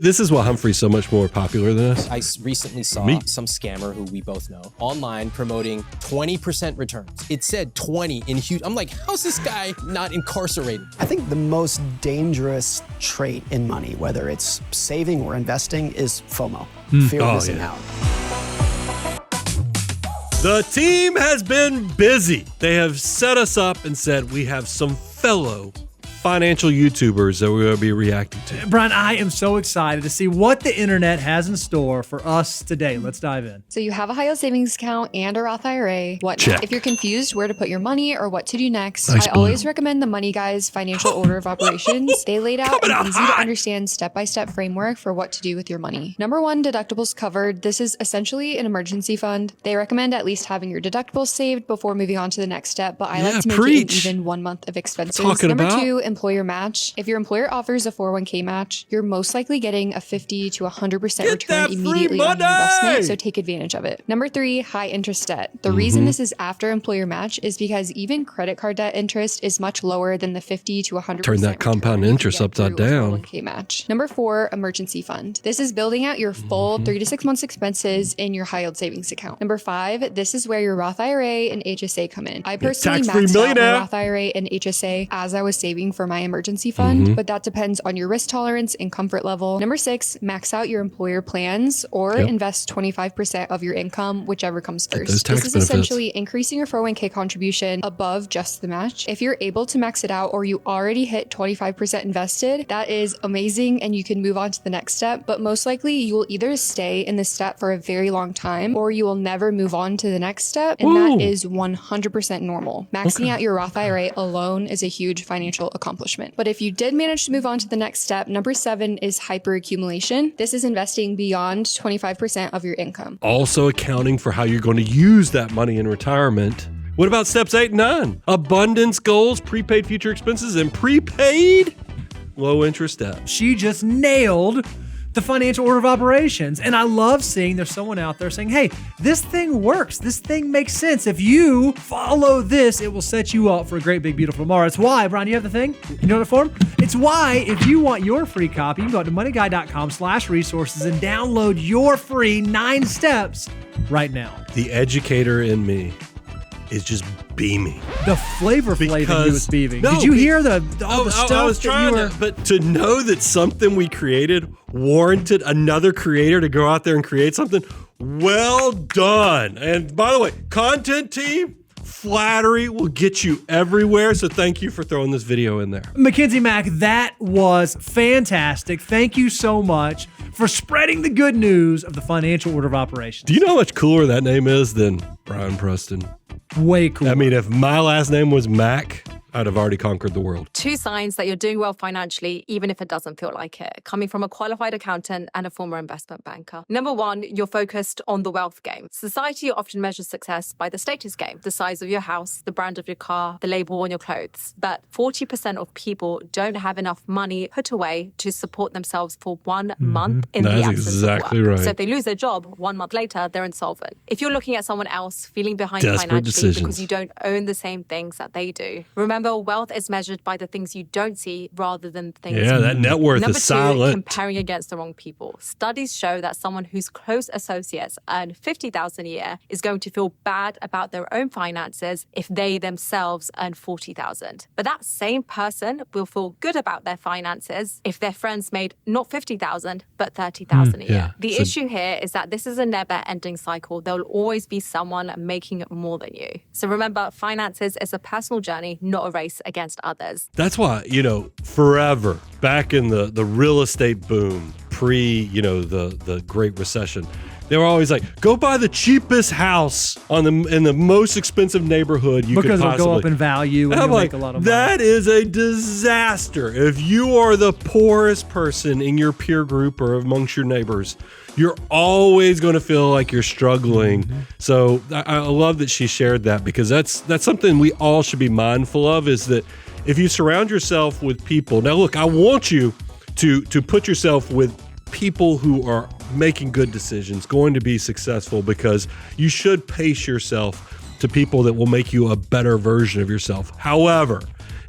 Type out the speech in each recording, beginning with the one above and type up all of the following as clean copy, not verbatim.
This is why Humphrey's so much more popular than us. I recently saw some scammer who we both know online promoting 20% returns. It said 20 in huge. I'm like, how's this guy not incarcerated? I think the most dangerous trait in money, whether it's saving or investing, is FOMO, fear of missing out. The team has been busy. They have set us up and said we have some fellow financial YouTubers that we're going to be reacting to. Brian, I am so excited to see what the internet has in store for us today. Let's dive in. So you have a high-yield savings account and a Roth IRA. What Check. now? If you're confused where to put your money or what to do next, Nice I always recommend the Money Guys Financial Order of Operations. They laid out an easy-to-understand step-by-step framework for what to do with your money. Number 1, deductibles covered. This is essentially an emergency fund. They recommend at least having your deductibles saved before moving on to the next step, but I like to make it an even 1 month of expenses. Number 2, employer match. If your employer offers a 401k match, you're most likely getting a 50 to 100% return immediately on your investment, so take advantage of it. Number 3, high interest debt. The reason this is after employer match is because even credit card debt interest is much lower than the 50 to 100%. Turn that compound interest upside down. 401k match. Number 4, emergency fund. This is building out your full 3 to 6 months expenses in your high yield savings account. Number 5, this is where your Roth IRA and HSA come in. I personally maxed out my Roth IRA and HSA as I was saving for my emergency fund, but that depends on your risk tolerance and comfort level. Number 6, max out your employer plans or invest 25% of your income, whichever comes first. This is essentially increasing your 401k contribution above just the match. If you're able to max it out or you already hit 25% invested, that is amazing and you can move on to the next step, but most likely you will either stay in this step for a very long time or you will never move on to the next step, and that is 100% normal. Maxing out your Roth IRA alone is a huge financial accomplishment. But if you did manage to move on to the next step, number 7 is hyperaccumulation. This is investing beyond 25% of your income. Also accounting for how you're going to use that money in retirement. What about steps 8 and 9? Abundance goals, prepaid future expenses, and prepaid low interest debt. She just nailed the financial order of operations. And I love seeing there's someone out there saying, hey, this thing works. This thing makes sense. If you follow this, it will set you up for a great, big, beautiful tomorrow. It's why, Brian, you have the thing? You know the form? It's why, if you want your free copy, you can go to moneyguy.com/resources and download your free 9 steps right now. The educator in me is just beaming. The flavor in you is beaming. Did you hear all the stuff I was trying but to know that something we created warranted another creator to go out there and create something, well done. And by the way, content team, flattery will get you everywhere. So thank you for throwing this video in there. Mackenzie Mack, that was fantastic. Thank you so much for spreading the good news of the financial order of operations. Do you know how much cooler that name is than Brian Preston? Way cool. I mean, if my last name was Mac, I'd have already conquered the world. 2 signs that you're doing well financially, even if it doesn't feel like it, coming from a qualified accountant and a former investment banker. Number 1, you're focused on the wealth game. Society often measures success by the status game, the size of your house, the brand of your car, the label on your clothes. But 40% of people don't have enough money put away to support themselves for 1 month in the absence exactly of work. Right. So if they lose their job, 1 month later, they're insolvent. If you're looking at someone else feeling behind Desperate financially decisions. because you don't own the same things that they do, remember, wealth is measured by the things you don't see rather than the things that net worth Number is 2, silent. comparing against the wrong people. Studies show that someone whose close associates earn $50,000 a year is going to feel bad about their own finances if they themselves earn $40,000. But that same person will feel good about their finances if their friends made not $50,000 but $30,000 a year. The issue here is that this is a never-ending cycle. There will always be someone making more than you. So remember, finances is a personal journey, not a race against others. That's why, forever back in the real estate boom, the Great Recession, they were always like, go buy the cheapest house in the most expensive neighborhood you could possibly. Because it'll go up in value and you'll make a lot of money. That is a disaster. If you are the poorest person in your peer group or amongst your neighbors, you're always going to feel like you're struggling. So I love that she shared that, because that's something we all should be mindful of, is that if you surround yourself with people. Now, look, I want you to put yourself with people who are making good decisions, going to be successful, because you should pace yourself to people that will make you a better version of yourself. However,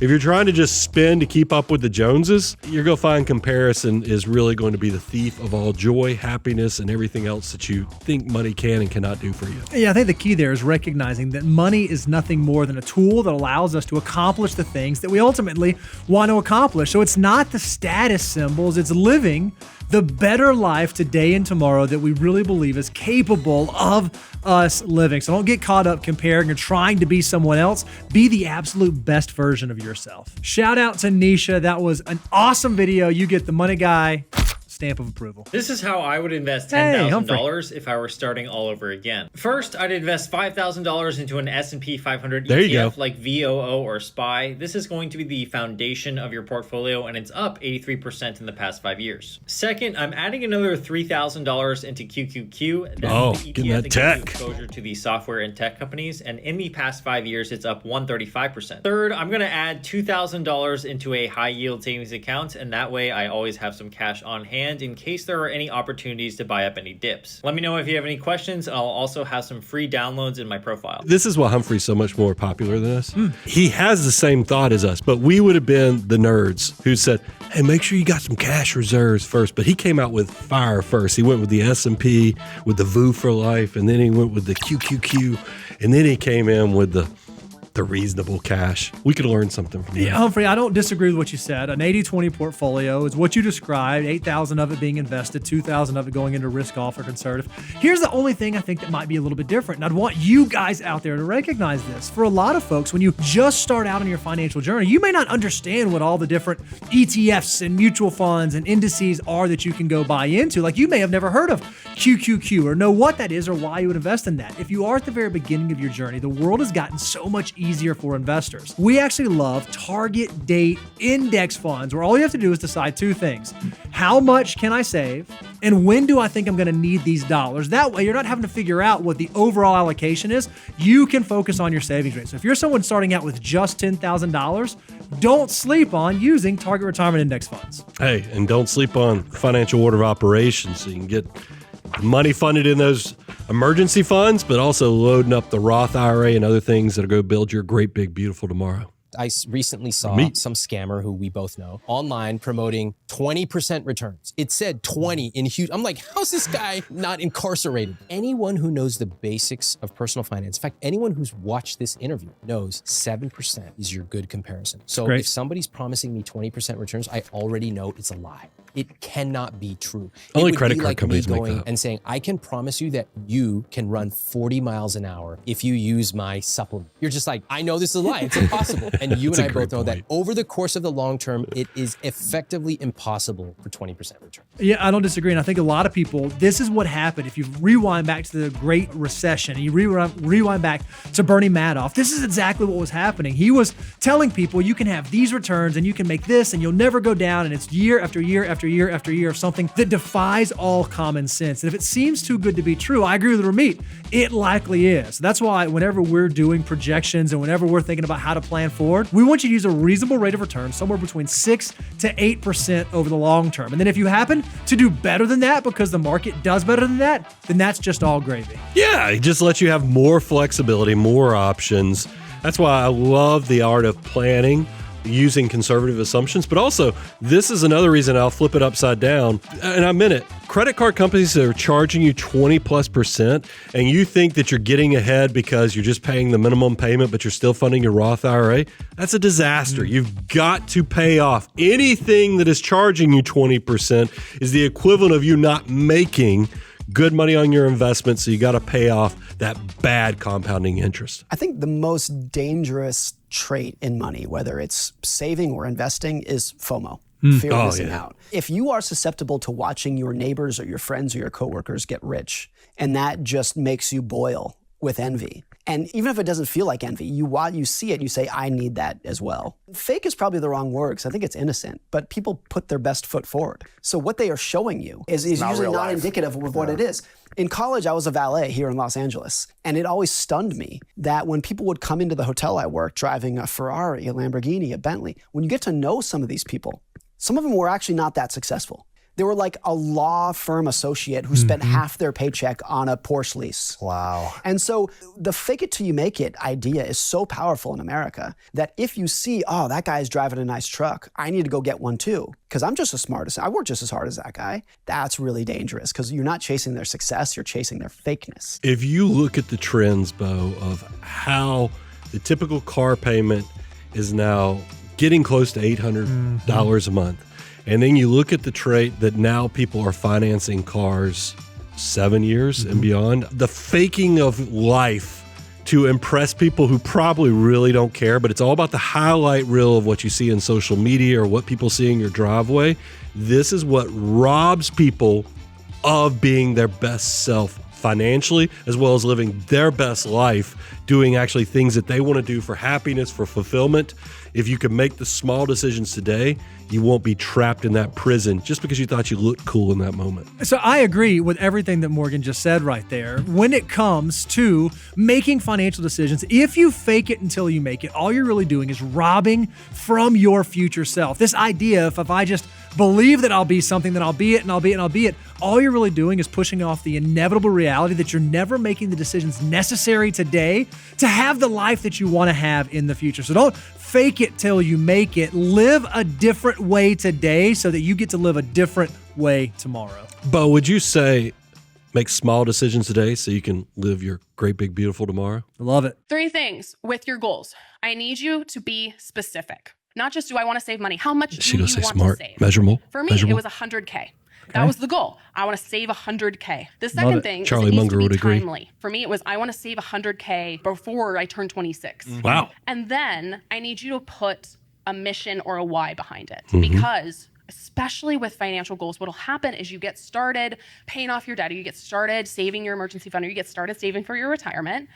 If you're trying to just spend to keep up with the Joneses, you're going to find comparison is really going to be the thief of all joy, happiness, and everything else that you think money can and cannot do for you. Yeah, I think the key there is recognizing that money is nothing more than a tool that allows us to accomplish the things that we ultimately want to accomplish. So it's not the status symbols, it's living the better life today and tomorrow that we really believe is capable of us living. So don't get caught up comparing or trying to be someone else. Be the absolute best version of yourself. Shout out to Nisha. That was an awesome video. You get the Money Guy stamp of approval. This is how I would invest $10,000 if I were starting all over again. First, I'd invest $5,000 into an S&P 500 ETF like VOO or SPY. This is going to be the foundation of your portfolio, and it's up 83% in the past 5 years. Second, I'm adding another $3,000 into QQQ. That's the ETF that gives you exposure to the software and tech companies, and in the past 5 years, it's up 135%. Third, I'm going to add $2,000 into a high yield savings account, and that way I always have some cash on hand in case there are any opportunities to buy up any dips. Let me know if you have any questions. I'll also have some free downloads in my profile. This is why Humphrey's so much more popular than us. He has the same thought as us, but we would have been the nerds who said, hey, make sure you got some cash reserves first. But he came out with fire first. He went with the S&P, with the VOO for life, and then he went with the QQQ, and then he came in with the reasonable cash. We could learn something from that. Yeah, Humphrey, I don't disagree with what you said. An 80-20 portfolio is what you described, 8,000 of it being invested, 2,000 of it going into risk off or conservative. Here's the only thing I think that might be a little bit different, and I'd want you guys out there to recognize this. For a lot of folks, when you just start out on your financial journey, you may not understand what all the different ETFs and mutual funds and indices are that you can go buy into. Like, you may have never heard of QQQ or know what that is or why you would invest in that. If you are at the very beginning of your journey, the world has gotten so much easier for investors. We actually love target date index funds where all you have to do is decide two things. How much can I save? And when do I think I'm going to need these dollars? That way, you're not having to figure out what the overall allocation is. You can focus on your savings rate. So if you're someone starting out with just $10,000, don't sleep on using target retirement index funds. Hey, and don't sleep on financial order of operations so you can get money funded in those emergency funds, but also loading up the Roth IRA and other things that are going to build your great, big, beautiful tomorrow. I recently saw some scammer who we both know online promoting 20% returns. It said 20 in huge. I'm like, how's this guy not incarcerated? Anyone who knows the basics of personal finance, in fact, anyone who's watched this interview knows 7% is your good comparison. So if somebody's promising me 20% returns, I already know it's a lie. It cannot be true. Only credit card companies me make going that. and saying, I can promise you that you can run 40 miles an hour if you use my supplement. You're just like, I know this is a lie. It's impossible. And you and I both know that over the course of the long term, it is effectively impossible for 20% return. Yeah, I don't disagree. And I think a lot of people, this is what happened. If you rewind back to the Great Recession, and you rewind back to Bernie Madoff, this is exactly what was happening. He was telling people you can have these returns and you can make this and you'll never go down. And it's year after year after year after year of something that defies all common sense. And if it seems too good to be true, I agree with Ramit, it likely is. That's why whenever we're doing projections and whenever we're thinking about how to plan forward, we want you to use a reasonable rate of return, somewhere between 6 to 8% over the long term. And then if you happen to do better than that because the market does better than that, then that's just all gravy. Yeah, it just lets you have more flexibility, more options. That's why I love the art of planning using conservative assumptions, but also this is another reason I'll flip it upside down, and I meant it. Credit card companies that are charging you 20+%, and you think that you're getting ahead because you're just paying the minimum payment, but you're still funding your Roth IRA. That's a disaster. You've got to pay off. Anything that is charging you 20% is the equivalent of you not making good money on your investment, so you got to pay off that bad compounding interest. I think the most dangerous trait in money, whether it's saving or investing, is FOMO. Fear of missing out. If you are susceptible to watching your neighbors or your friends or your coworkers get rich, and that just makes you boil with envy, and even if it doesn't feel like envy, while you see it, you say, I need that as well. Fake is probably the wrong word because I think it's innocent, but people put their best foot forward. So what they are showing you is usually not indicative of what it is. In college, I was a valet here in Los Angeles, and it always stunned me that when people would come into the hotel I worked driving a Ferrari, a Lamborghini, a Bentley, when you get to know some of these people, some of them were actually not that successful. They were like a law firm associate who spent half their paycheck on a Porsche lease. Wow. And so the fake it till you make it idea is so powerful in America that if you see, oh, that guy's driving a nice truck, I need to go get one too, because I'm just as smart as, I work just as hard as that guy. That's really dangerous because you're not chasing their success, you're chasing their fakeness. If you look at the trends, Bo, of how the typical car payment is now getting close to $800 a month, and then you look at the trait that now people are financing cars 7 years and beyond, the faking of life to impress people who probably really don't care, but it's all about the highlight reel of what you see in social media or what people see in your driveway. This is what robs people of being their best self financially, as well as living their best life, doing actually things that they want to do for happiness, for fulfillment. If you can make the small decisions today, you won't be trapped in that prison just because you thought you looked cool in that moment. So I agree with everything that Morgan just said right there. When it comes to making financial decisions, if you fake it until you make it, all you're really doing is robbing from your future self. This idea of if I just believe that I'll be something, then I'll be it, and I'll be it, and I'll be it, all you're really doing is pushing off the inevitable reality that you're never making the decisions necessary today to have the life that you want to have in the future. So don't fake it till you make it. Live a different way today so that you get to live a different way tomorrow. Bo, would you say make small decisions today so you can live your great, big, beautiful tomorrow? I love it. 3 things with your goals. I need you to be specific. Not just do I want to save money. How much do you want to save? Measurable. For me, it was $100K. That was the goal. I want to save $100K. The second thing is it needs to be timely. For me, it was I want to save $100K before I turn 26. Wow. And then I need you to put a mission or a why behind it. Because especially with financial goals, what'll happen is you get started paying off your debt, or you get started saving your emergency fund, or you get started saving for your retirement,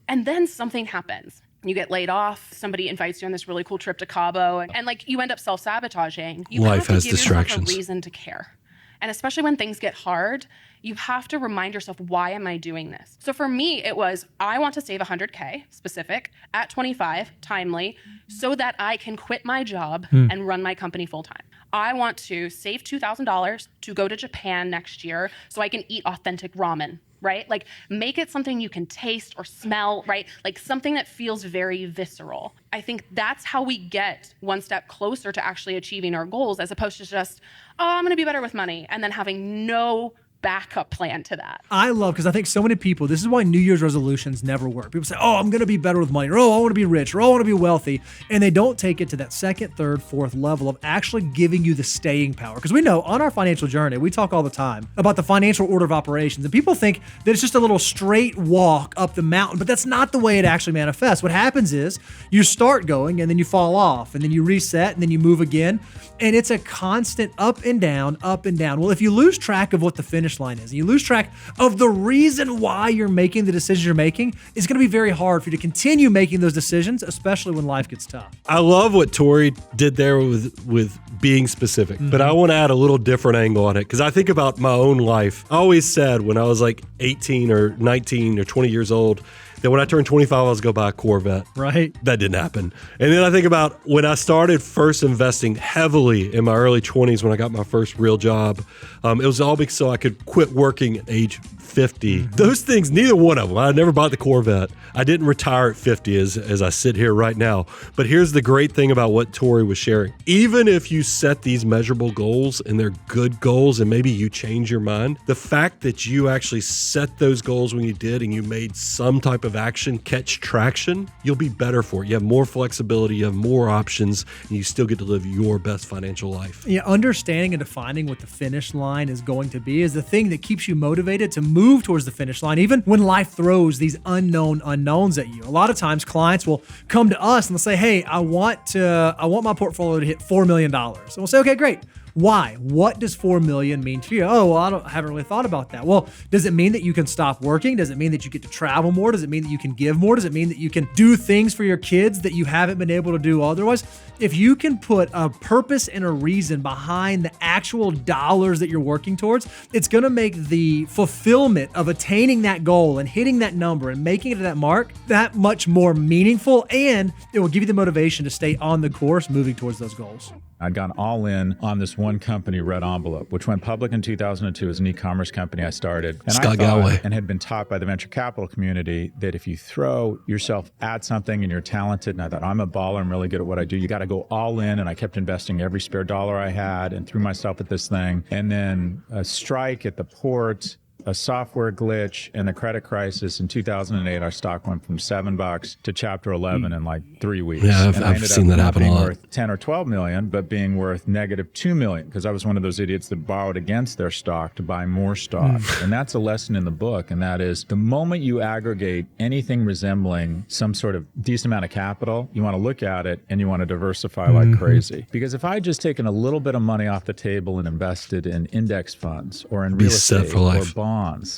and then something happens. You get laid off, somebody invites you on this really cool trip to Cabo, and like you end up self-sabotaging. You Life have to has give distractions. yourself a reason to care. And especially when things get hard, you have to remind yourself, why am I doing this? So for me, it was, I want to save $100K, specific, at 25, timely, so that I can quit my job and run my company full time. I want to save $2,000 to go to Japan next year so I can eat authentic ramen, right? Like make it something you can taste or smell, right? Like something that feels very visceral. I think that's how we get one step closer to actually achieving our goals, as opposed to just, oh, I'm going to be better with money, and then having no backup plan to that. I love, because I think so many people, this is why New Year's resolutions never work. People say, oh, I'm going to be better with money, or oh, I want to be rich, or oh, I want to be wealthy. And they don't take it to that second, third, fourth level of actually giving you the staying power. Because we know on our financial journey, we talk all the time about the financial order of operations. And people think that it's just a little straight walk up the mountain, but that's not the way it actually manifests. What happens is you start going and then you fall off, and then you reset, and then you move again. And it's a constant up and down, up and down. Well, if you lose track of what the finish line is, and you lose track of the reason why you're making the decisions you're making, it's going to be very hard for you to continue making those decisions, especially when life gets tough. I love what Tori did there with being specific, but I want to add a little different angle on it, because I think about my own life. I always said when I was like 18 or 19 or 20 years old, that when I turned 25, I was going to buy a Corvette. Right. That didn't happen. And then I think about when I started first investing heavily in my early 20s, when I got my first real job, it was all because so I could quit working at age 50. Those things, neither one of them. I never bought the Corvette. I didn't retire at 50 as I sit here right now. But here's the great thing about what Tori was sharing. Even if you set these measurable goals and they're good goals and maybe you change your mind, the fact that you actually set those goals when you did and you made some type of action catch traction, you'll be better for it. You have more flexibility, you have more options, and you still get to live your best financial life. Yeah, understanding and defining what the finish line is going to be is the thing that keeps you motivated to move towards the finish line, even when life throws these unknowns at you. A lot of times clients will come to us and they'll say, hey, I want my portfolio to hit $4 million. And we'll say, okay, great. Why? What does 4 million mean to you? Oh, well, I haven't really thought about that. Well, does it mean that you can stop working? Does it mean that you get to travel more? Does it mean that you can give more? Does it mean that you can do things for your kids that you haven't been able to do otherwise? If you can put a purpose and a reason behind the actual dollars that you're working towards, it's going to make the fulfillment of attaining that goal and hitting that number and making it to that mark that much more meaningful, and it will give you the motivation to stay on the course moving towards those goals. I'd gone all in on this one one company, Red Envelope, which went public in 2002 as an e-commerce company I started. And Scott Galloway. And had been taught by the venture capital community that if you throw yourself at something and you're talented, and I thought, I'm a baller, I'm really good at what I do, you got to go all in. And I kept investing every spare dollar I had and threw myself at this thing. And then a strike at the port, a software glitch, and the credit crisis in 2008, our stock went from $7 to chapter 11 in like 3 weeks. Yeah, I've seen that happen a lot. Worth 10 or 12 million, but being worth negative 2 million, because I was one of those idiots that borrowed against their stock to buy more stock. And that's a lesson in the book. And that is, the moment you aggregate anything resembling some sort of decent amount of capital, you want to look at it and you want to diversify like crazy. Because if I had just taken a little bit of money off the table and invested in index funds or in real estate or bonds,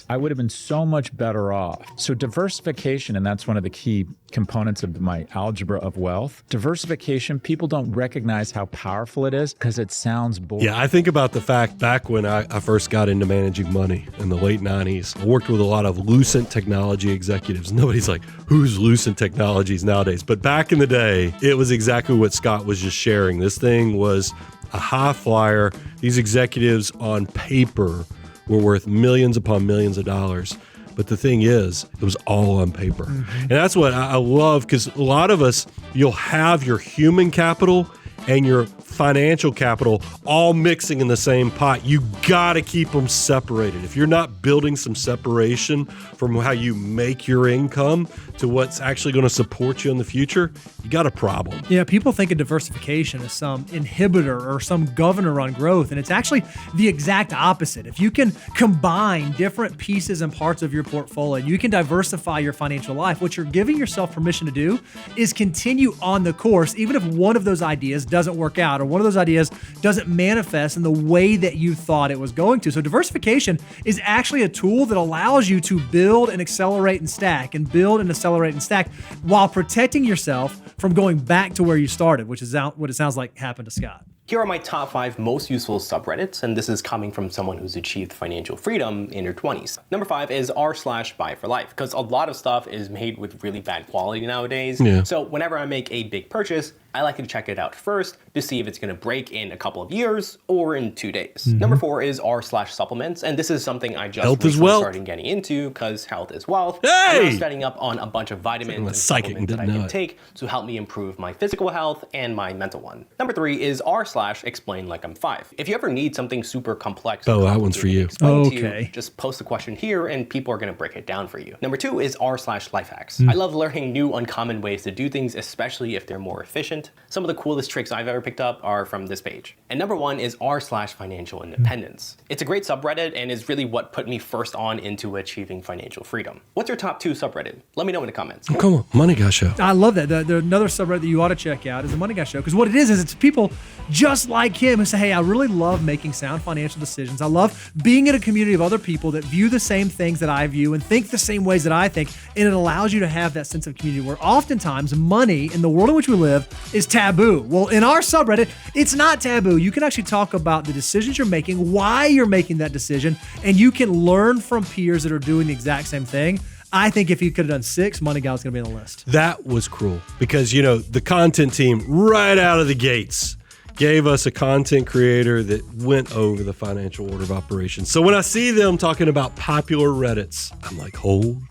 I would have been so much better off. So diversification, and that's one of the key components of my algebra of wealth. Diversification, people don't recognize how powerful it is because it sounds boring. Yeah, I think about the fact back when I first got into managing money in the late 90s, I worked with a lot of Lucent technology executives. Nobody's like, who's Lucent Technologies nowadays? But back in the day, it was exactly what Scott was just sharing. This thing was a high flyer. These executives on paper were worth millions upon millions of dollars. But the thing is, it was all on paper. And that's what I love, because a lot of us, you'll have your human capital and your financial capital all mixing in the same pot. You got to keep them separated. If you're not building some separation from how you make your income to what's actually going to support you in the future, you got a problem. Yeah, people think of diversification as some inhibitor or some governor on growth, and it's actually the exact opposite. If you can combine different pieces and parts of your portfolio, you can diversify your financial life. What you're giving yourself permission to do is continue on the course, even if one of those ideas doesn't work out or one of those ideas doesn't manifest in the way that you thought it was going to. So diversification is actually a tool that allows you to build and accelerate and stack, and build and accelerate and stack, while protecting yourself from going back to where you started, which is what it sounds like happened to Scott. Here are my top 5 most useful subreddits, and this is coming from someone who's achieved financial freedom in her 20s. Number 5 is r/buy for life, because a lot of stuff is made with really bad quality nowadays. Yeah. So whenever I make a big purchase, I like to check it out first to see if it's going to break in a couple of years or in 2 days. Number 4 is r/supplements, and this is something I just recently started getting into because health is wealth. Hey! I'm setting up on a bunch of vitamins and supplements that I can take to help me improve my physical health and my mental one. Number 3 is r/explain like I'm 5. If you ever need something super complex, that one's for you. Okay. Just post a question here and people are going to break it down for you. Number 2 is r/life hacks. I love learning new uncommon ways to do things, especially if they're more efficient. Some of the coolest tricks I've ever picked up are from this page. And number 1 is r/financial independence. It's a great subreddit and is really what put me first on into achieving financial freedom. What's your top 2 subreddit? Let me know in the comments. Oh, come on, Money Guy Show. I love that. Another subreddit that you ought to check out is the Money Guy Show, because what it is it's people just like him who say, hey, I really love making sound financial decisions. I love being in a community of other people that view the same things that I view and think the same ways that I think. And it allows you to have that sense of community where oftentimes money in the world in which we live is taboo. Well, in our subreddit, it's not taboo. You can actually talk about the decisions you're making, why you're making that decision, and you can learn from peers that are doing the exact same thing. I think if you could have done 6, Money Guy was going to be on the list. That was cruel because, the content team right out of the gates gave us a content creator that went over the financial order of operations. So when I see them talking about popular Reddits, I'm like, hold.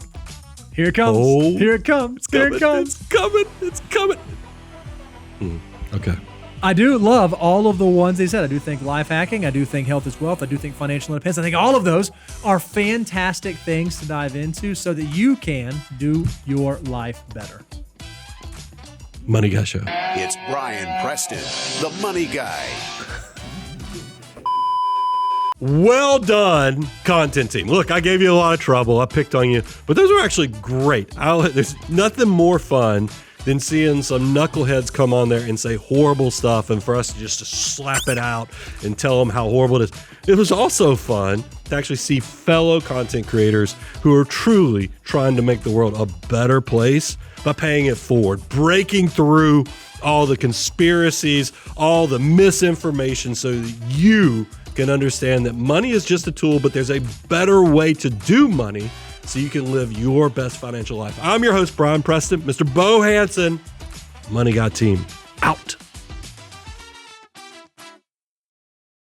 Here it comes. Hold. Here it comes. Here it comes. It's coming. Okay. I do love all of the ones they said. I do think life hacking. I do think health is wealth. I do think financial independence. I think all of those are fantastic things to dive into so that you can do your life better. Money Guy Show. It's Brian Preston, the Money Guy. Well done, content team. Look, I gave you a lot of trouble. I picked on you, but those are actually great. There's nothing more fun than seeing some knuckleheads come on there and say horrible stuff and for us just to slap it out and tell them how horrible it is. It was also fun to actually see fellow content creators who are truly trying to make the world a better place by paying it forward, breaking through all the conspiracies, all the misinformation so that you can understand that money is just a tool, but there's a better way to do money so you can live your best financial life. I'm your host, Brian Preston, Mr. Bo Hansen, Money Guy Team, out.